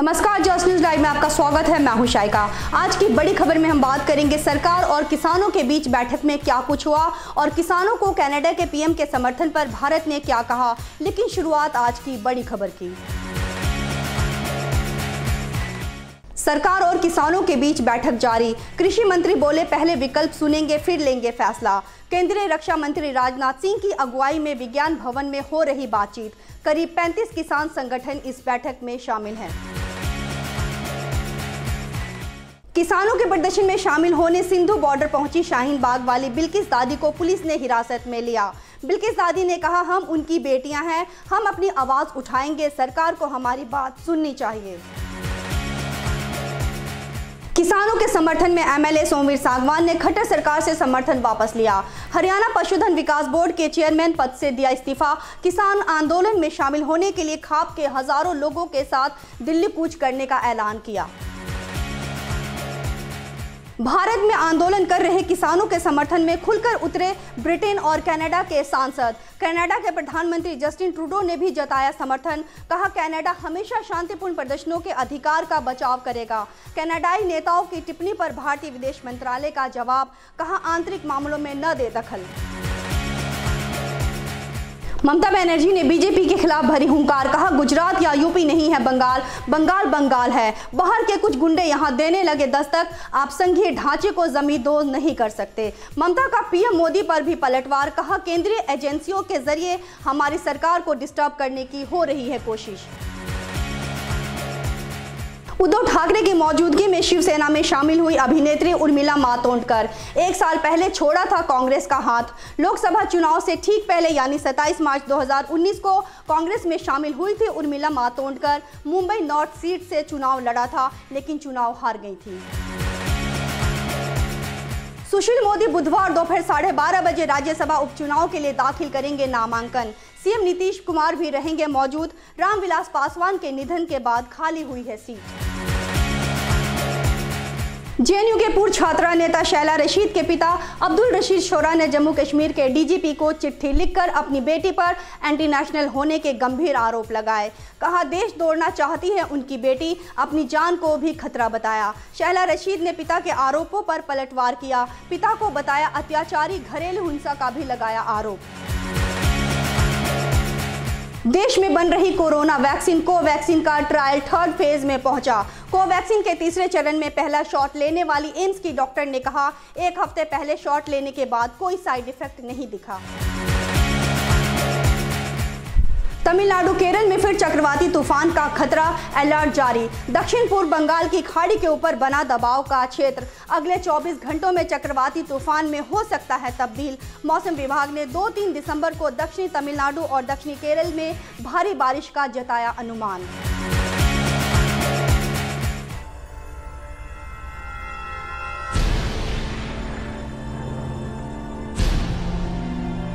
नमस्कार, just news live में आपका स्वागत है। मैं हूं शाइका। आज की बड़ी खबर में हम बात करेंगे सरकार और किसानों के बीच बैठक में क्या कुछ हुआ और किसानों को कनाडा के पीएम के समर्थन पर भारत ने क्या कहा। लेकिन शुरुआत आज की बड़ी खबर की। सरकार और किसानों के बीच बैठक जारी। कृषि मंत्री बोले, पहले विकल्प सुनेंगे फिर लेंगे फैसला। केंद्रीय रक्षा मंत्री राजनाथ सिंह की अगुवाई में विज्ञान भवन में हो रही बातचीत। करीब 35 किसान संगठन इस बैठक में शामिल हैं। किसानों के प्रदर्शन में शामिल होने सिंधु बॉर्डर पहुंची शाहीन बाग वाली बिल्किस दादी को पुलिस ने हिरासत में लिया। बिल्किस दादी ने कहा, हम उनकी बेटियां हैं, हम अपनी आवाज उठाएंगे, सरकार को हमारी बात सुननी चाहिए। किसानों के समर्थन में एमएलए सोमवीर सांगवान ने खट्टर सरकार से समर्थन वापस लिया। हरियाणा पशुधन विकास बोर्ड के चेयरमैन पद से दिया इस्तीफा। किसान आंदोलन में शामिल होने के लिए खाप के हजारों लोगों के साथ दिल्ली कूच करने का ऐलान किया। भारत में आंदोलन कर रहे किसानों के समर्थन में खुलकर उतरे ब्रिटेन और कनाडा के सांसद। कनाडा के प्रधानमंत्री जस्टिन ट्रूडो ने भी जताया समर्थन। कहा, कनाडा हमेशा शांतिपूर्ण प्रदर्शनों के अधिकार का बचाव करेगा। कनाडाई नेताओं की टिप्पणी पर भारतीय विदेश मंत्रालय का जवाब। कहा, आंतरिक मामलों में न दे दखल। ममता बनर्जी ने बीजेपी के खिलाफ भरी हुंकार। कहा, गुजरात या यूपी नहीं है बंगाल, बंगाल बंगाल है। बाहर के कुछ गुंडे यहां देने लगे दस्तक। आप संघीय ढांचे को जमींदोज नहीं कर सकते। ममता का पीएम मोदी पर भी पलटवार। कहा, केंद्रीय एजेंसियों के जरिए हमारी सरकार को डिस्टर्ब करने की हो रही है कोशिश। उद्धव ठाकरे की मौजूदगी में शिवसेना में शामिल हुई अभिनेत्री उर्मिला मातोंडकर। 1 साल पहले छोड़ा था कांग्रेस का हाथ। लोकसभा चुनाव से ठीक पहले यानी 27 मार्च 2019 को कांग्रेस में शामिल हुई थी उर्मिला मातोंडकर। मुंबई नॉर्थ सीट से चुनाव लड़ा था, लेकिन चुनाव हार गई थी। सुशील मोदी बुधवार दोपहर 12:30 बजे राज्यसभा उपचुनाव के लिए दाखिल करेंगे नामांकन। सीएम नीतीश कुमार भी रहेंगे मौजूद। रामविलास पासवान के निधन के बाद खाली हुई है सीट। जेएनयू के पूर्व छात्रा नेता शैला रशीद के पिता अब्दुल रशीद शोरा ने जम्मू कश्मीर के डीजीपी को चिट्ठी लिखकर अपनी बेटी पर एंटी नेशनल होने के गंभीर आरोप लगाए। कहा, देश तोड़ना चाहती है उनकी बेटी, अपनी जान को भी खतरा बताया। शैला रशीद ने पिता के आरोपों पर पलटवार किया। पिता को बताया अत्याचारी, घरेलू हिंसा का भी लगाया आरोप। देश में बन रही कोरोना वैक्सीन कोवैक्सीन का ट्रायल 3rd फेज में पहुंचा। कोवैक्सीन के तीसरे चरण में पहला शॉट लेने वाली एम्स की डॉक्टर ने कहा, 1 हफ्ते पहले शॉट लेने के बाद कोई साइड इफेक्ट नहीं दिखा। तमिलनाडु केरल में फिर चक्रवाती तूफान का खतरा, अलर्ट जारी। दक्षिण पूर्व बंगाल की खाड़ी के ऊपर बना दबाव का क्षेत्र अगले 24 घंटों में चक्रवाती तूफान में हो सकता है तब्दील। मौसम विभाग ने 2-3 दिसंबर को दक्षिणी तमिलनाडु और दक्षिणी केरल में भारी बारिश का जताया अनुमान।